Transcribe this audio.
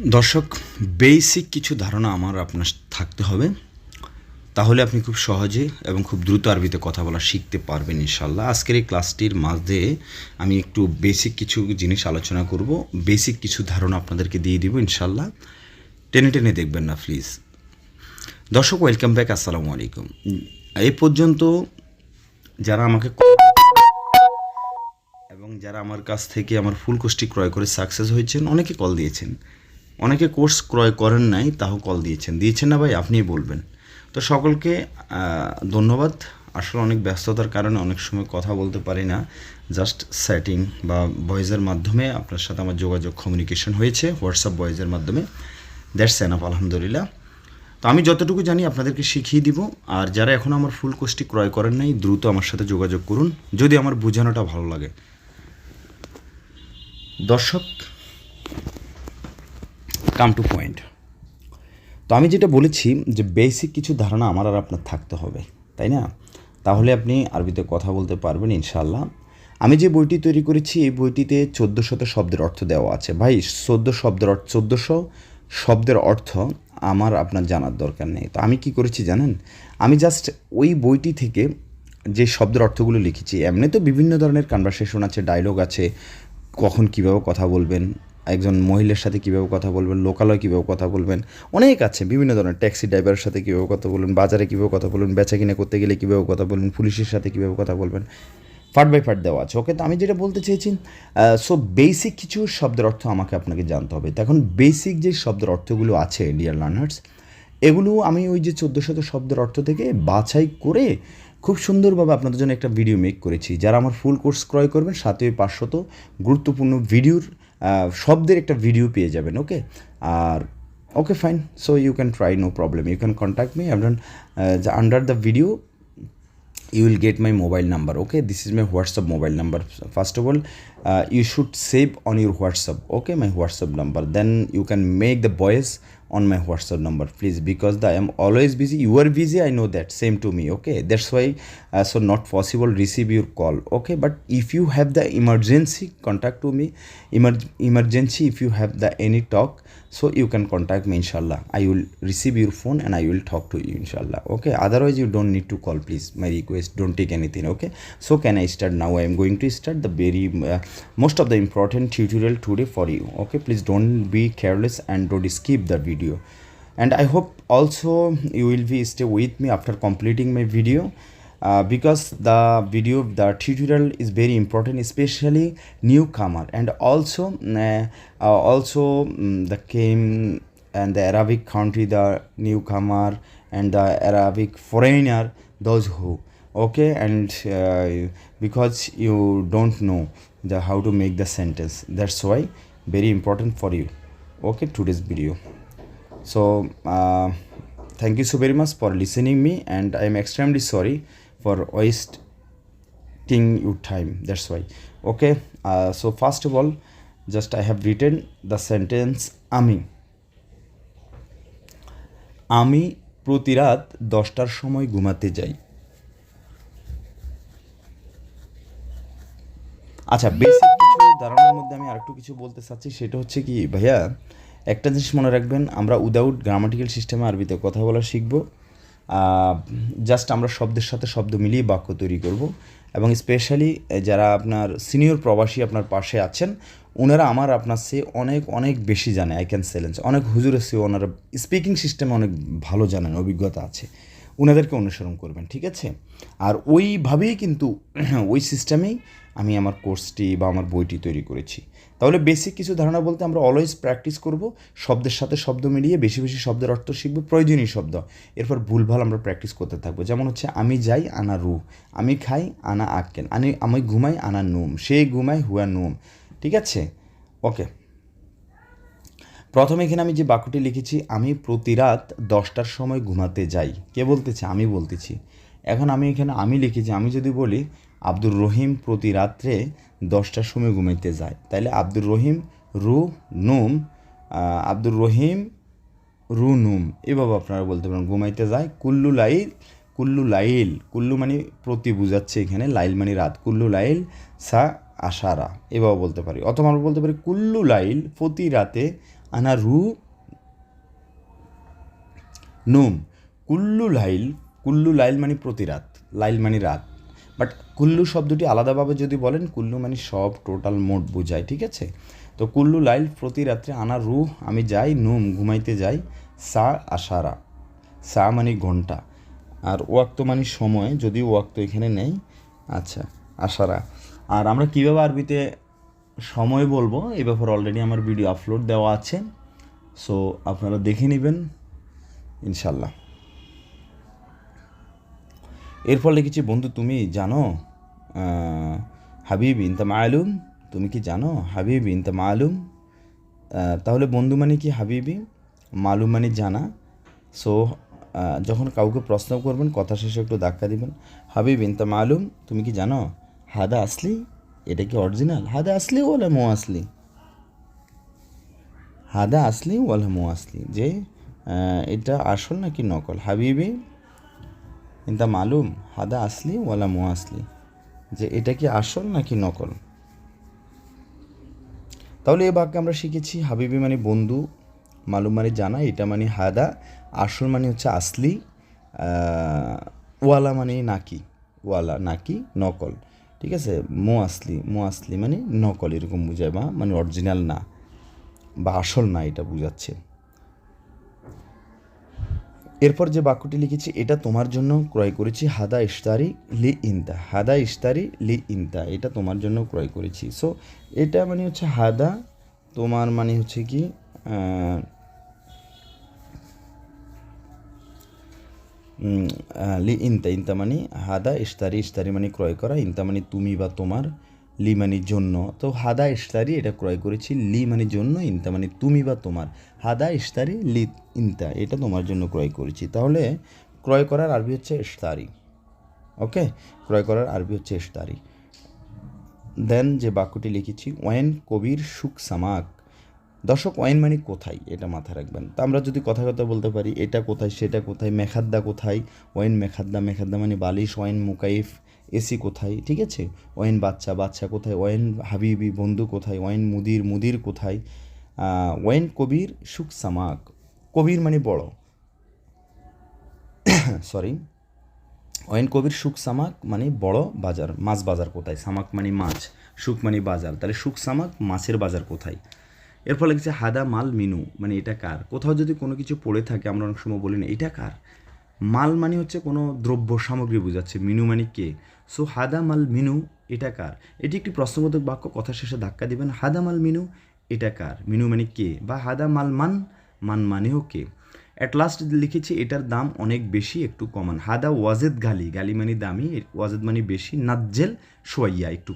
দর্শক, বেসিক কিছু ধারণা আপনার থাকতে হবে। তাহলে আপনি খুব সহজে এবং খুব দ্রুত আরবিতে কথা বলা শিখতে পারবেন ইনশাআল্লাহ। আজকের এই ক্লাসটির মাঝে আমি একটু বেসিক কিছু জিনিস আলোচনা করব। বেসিক কিছু ধারণা আপনাদেরকে দিয়ে দিব ইনশাআল্লাহ। টেনে টেনে দেখবেন না প্লিজ। দর্শক, ওয়েলকাম ব্যাক। আসসালামু আলাইকুম। এই পর্যন্ত যারা আমাকে এবং যারা আমার কাছ থেকে আমার ফুল কোর্সটি ক্রয় করে সাকসেস হয়েছেন, অনেকে কল দিয়েছেন। অনেকে কোর্স ক্রয় করেন নাই, তাও কল দিয়েছেন না ভাই, আপনিই বলবেন। তো সকলকে ধন্যবাদ। আসলে অনেক ব্যস্ততার কারণে অনেক সময় কথা বলতে পারি না। জাস্ট সেটিং বা ভয়েসের মাধ্যমে আপনার সাথে আমার যোগাযোগ কমিউনিকেশন হয়েছে, হোয়াটসঅ্যাপ ভয়েসের মাধ্যমে। দ্যাটস এনাফ, আলহামদুলিল্লাহ। তো আমি যতটুকু জানি আপনাদেরকে শিখিয়ে দিব। আর যারা এখন আমার ফুল কোর্সটি ক্রয় করেন নাই, দ্রুত আমার সাথে যোগাযোগ করুন যদি আমার বোঝানোটা ভালো লাগে। দর্শক, কাম টু পয়েন্ট। তো আমি যেটা বলেছি যে বেসিক কিছু ধারণা আমার আর আপনার থাকতে হবে, তাই না? তাহলে আপনি আরবিতে কথা বলতে পারবেন ইনশাআল্লাহ। আমি যে বইটি তৈরি করেছি, এই বইটিতে 1400 শব্দের অর্থ দেওয়া আছে। ভাই, 1400 শব্দের অর্থ আমার আপনার জানার দরকার নেই। তো আমি কি করেছি জানেন? আমি জাস্ট ওই বইটি থেকে যে শব্দের অর্থগুলো লিখেছি। এমনি তো বিভিন্ন ধরনের কনভারসেশন আছে, ডায়লগ আছে, কখন কীভাবে কথা বলবেন, একজন মহিলার সাথে কীভাবে কথা বলবেন, লোকালয়ে কীভাবে কথা বলবেন, অনেক আছে বিভিন্ন ধরনের। ট্যাক্সি ড্রাইভারের সাথে কীভাবে কথা বলবেন, বাজারে কীভাবে কথা বলবেন, বেচা কিনা করতে গেলে কীভাবে কথা বলবেন, পুলিশের সাথে কীভাবে কথা বলবেন, পার্ট বাই পার্ট দেওয়া আছে। ওকে, তো আমি যেটা বলতে চেয়েছি, সো বেসিক কিছু শব্দের অর্থ আমাকে আপনাকে জানতে হবে। তো এখন বেসিক যে শব্দের অর্থগুলো আছে ডিয়ার লার্নার্স, এগুলো আমি ওই যে 1400 শব্দের অর্থ থেকে বাছাই করে খুব সুন্দরভাবে আপনাদের জন্য একটা ভিডিও মেক করেছি। যারা আমার ফুল কোর্স ক্রয় করবেন, সাথে ওই 500 গুরুত্বপূর্ণ ভিডিওর শব্দের একটা ভিডিও পেয়ে যাবেন। ওকে, আর okay fine, so you can try, no problem, you can contact me under the video. You will get my mobile number. Okay, this is my WhatsApp mobile number. First of all, you should save on your WhatsApp, okay, my WhatsApp number. Then you can make the voice on my WhatsApp number, please, because I am always busy. You are busy, I know that, same to me. Okay, that's why so not possible receive your call. Okay, but if you have the emergency, contact to me. Emergency, if you have the any talk, so you can contact me, inshallah. I will receive your phone and I will talk to you, inshallah. Okay, otherwise you don't need to call, please. My request, don't take anything. Okay, so can I start now? I am going to start the very most of the important tutorial today for you. Okay, please don't be careless and don't skip the video. And I hope also you will be stay with me after completing my video, because the tutorial is very important, especially newcomer, and also the came and the Arabic country, the newcomer and the Arabic foreigner, those who, okay, and because you don't know the how to make the sentence, that's why very important for you. Okay, today's video. So thank you so very much for listening me, and I am extremely sorry for wasting your time, that's why. Okay, so first of all, just I have written the sentence আমি প্রতি রাত 10টার সময় ঘুমাতে যাই। আচ্ছা, basic কিছু ধারণার মধ্যে আমি আরেকটু কিছু বলতে চাচ্ছি, সেটা হচ্ছে কি ভাইয়া, একটা জিনিস মনে রাখবেন, আমরা উইদাউট গ্রামাটিক্যাল সিস্টেমে আরবিতে কথা বলা শিখব। জাস্ট আমরা শব্দের সাথে শব্দ মিলিয়ে বাক্য তৈরি করব। এবং স্পেশালি যারা আপনার সিনিয়র প্রবাসী আপনার পাশে আছেন, ওনারা আমার আপনার চেয়ে অনেক অনেক বেশি জানে, আই ক্যান চ্যালেঞ্জ, অনেক হুজুরের চেয়ে ওনারা স্পিকিং সিস্টেমে অনেক ভালো জানেন, অভিজ্ঞতা আছে, ওনাদেরকে অনুসরণ করবেন, ঠিক আছে? আর ওইভাবেই কিন্তু ওই সিস্টেমেই আমি আমার কোর্সটি বা আমার বইটি তৈরি করেছি। তাহলে বেসিক কিছু ধারণা বলতে আমরা অলওয়েজ প্র্যাকটিস করব, শব্দের সাথে শব্দ মিলিয়ে বেশি বেশি শব্দের অর্থ শিখব, প্রয়োজনীয় শব্দ। এরপর ভুলভাল আমরা প্র্যাকটিস করতে থাকবো। যেমন হচ্ছে আমি যাই আনা রু, আমি খাই আনা আক্কেন, আমি ঘুমাই আনা নুম, সে ঘুমায় হুয়া নুম, ঠিক আছে? ওকে, প্রথমে এখানে আমি যে বাক্যটি লিখেছি, আমি প্রতি রাত 10টার সময় ঘুমাতে যাই, কে বলতেছে? আমি বলতেছি। এখন আমি এখানে আমি লিখেছি, আমি যদি বলি আব্দুর রহিম প্রতি রাত্রে 10টার সময় ঘুমাইতে যায়, তাহলে আব্দুর রহিম রু নুম, আব্দুর রহিম রু নুম, এভাবে আপনারা বলতে পারেন। ঘুমাইতে যায় কুল্লু লাইল, কুল্লু মানে প্রতি বুঝাচ্ছে এখানে, লাইল মানে রাত, কুল্লু লাইল সা আশারা, এভাবে বলতে পারি। অথবা আমরা বলতে পারি কুল্লু লাইল, প্রতি রাতে আনা রু নুম। কুল্লু লাইল মানে প্রতি রাত, লাইল মানে রাত, বাট কুল্লু শব্দটি আলাদাভাবে যদি বলেন, কুল্লু মানে সব, টোটাল, মোট বোঝায়, ঠিক আছে? তো কুল্লু লাইল প্রতি রাত্রে, আনা রু আমি যাই, নুম ঘুমাইতে যাই, সা আশারা, সা মানে ঘন্টা, আর ওয়াক্ত মানে সময়, যদিও ওয়াক্ত এখানে নেই। আচ্ছা, আশারা। আর আমরা কীভাবে আরবিতে সময় বলবো এই ব্যাপারে অলরেডি আমার ভিডিও আপলোড দেওয়া আছে, সো আপনারা দেখে নেবেন ইনশাল্লাহ। এরপর লিখেছি, বন্ধু তুমি জানো হাবিবি ইনতা মালুম, তুমি কি জানো হাবিবি ইনতা মালুম। তাহলে বন্ধু মানে কি হাবিবি, মালুম মানে জানা। সো যখন কাউকে প্রশ্ন করবেন কথা শেষে একটু ধাক্কা দিবেন, হাবিবি ইনতা মালুম, তুমি কি জানো, হাদা আসলি, এটা কি অরিজিনাল, হাদা আসলি ওলা মো আসলি, হাদা আসলি ওয়ালা মো আসলি, যে এটা আসল নাকি নকল, হাবিবি ইনতা মালুম হাদা আসলি ওয়ালা মো আসলি, যে এটা কি আসল নাকি নকল। তাহলে এই বাক্যে আমরা শিখেছি হাবিবি মানে বন্ধু, মালুম মানে জানা, এটা মানে হাদা, আসল মানে হচ্ছে আসলি, ওয়ালা মানে নাকি, ওয়ালা নাকি নকল, ঠিক আছে? মো আসলি মানে নকল এরকম বোঝায়, বা মানে অরিজিনাল না বা আসল না, এটা বোঝাচ্ছে। এরপর যে বাক্যটি লিখেছি, এটা তোমার জন্য ক্রয় করেছি, হাদা ইশতারি লি ইনতা, হাদা ইশতারি লি ইনতা, এটা তোমার জন্য ক্রয় করেছি। সো এটা মানে হচ্ছে হাদা, তোমার মানে হচ্ছে কি লি ইনতা, ইনতা মানে হাদা, ইশতারি মানে ক্রয় করা, ইনতা মানে তুমি বা তোমার, লি মানে জন্য। তো হাদা ইশতারি এটা ক্রয় করেছি, লি মানে জন্য, ইনতা মানে তুমি বা তোমার, হাদা ইশতারি লি ইনতা, এটা তোমার জন্য ক্রয় করেছি। তাহলে ক্রয় করার আরবি হচ্ছে ইশতারি। ওকে, ক্রয় করার আরবি হচ্ছে ইশতারি। দেন যে বাক্যটি লিখেছি, ওয়েন কবির সুখ সামাক। দর্শক, ওয়েন মানে কোথায়, এটা মাথায় রাখবেন। তো আমরা যদি কথা বলতে পারি, এটা কোথায়, সেটা কোথায়, মেখাদ্দা কোথায়, ওয়েন মেখাদ্দা, মেখাদ্দা মানে বালিশ, ওয়েন মুকাইফ এসি কোথায়, ঠিক আছে? ওয়েন বাচ্চা, বাচ্চা কোথায়, ওয়েন হাবিবি বন্ধু কোথায়, ওয়েন মুদির, মুদির কোথায়, ওয়েন কবির সুখ সামাক, কবির মানে বড়, সরি, ওয়েন কবির সুখ সামাক মানে বড় বাজার, মাছ বাজার কোথায়, সামাক মানে মাছ, সুখ মানে বাজার, তাহলে সুখ সামাক মাছের বাজার কোথায়। এর ফলে লিখছে হাদা মাল মিনু, মানে এটা কার। কোথাও যদি কোনো কিছু পড়ে থাকে আমরা অনেক সময় বলি না এটা কার, মাল মানে হচ্ছে কোনো দ্রব্য সামগ্রী বোঝাচ্ছে, মিনু মানে কে। সো হাদা মাল মিনু, এটা কার। এটি একটি প্রশ্নবোধক বাক্য, কথা শেষে ধাক্কা দিবেন, হাদা মাল মিনু, এটা কার, মিনু মানে কে, বা হাদা মাল মান, মান মানেও কে। অ্যাট লাস্ট লিখেছি এটার দাম অনেক বেশি, একটু কমান, হাদা ওয়াজেদ গালি, গালি মানে দামি, ওয়াজেদ মানে বেশি, নাজ্জেল সোয়াইয়া একটু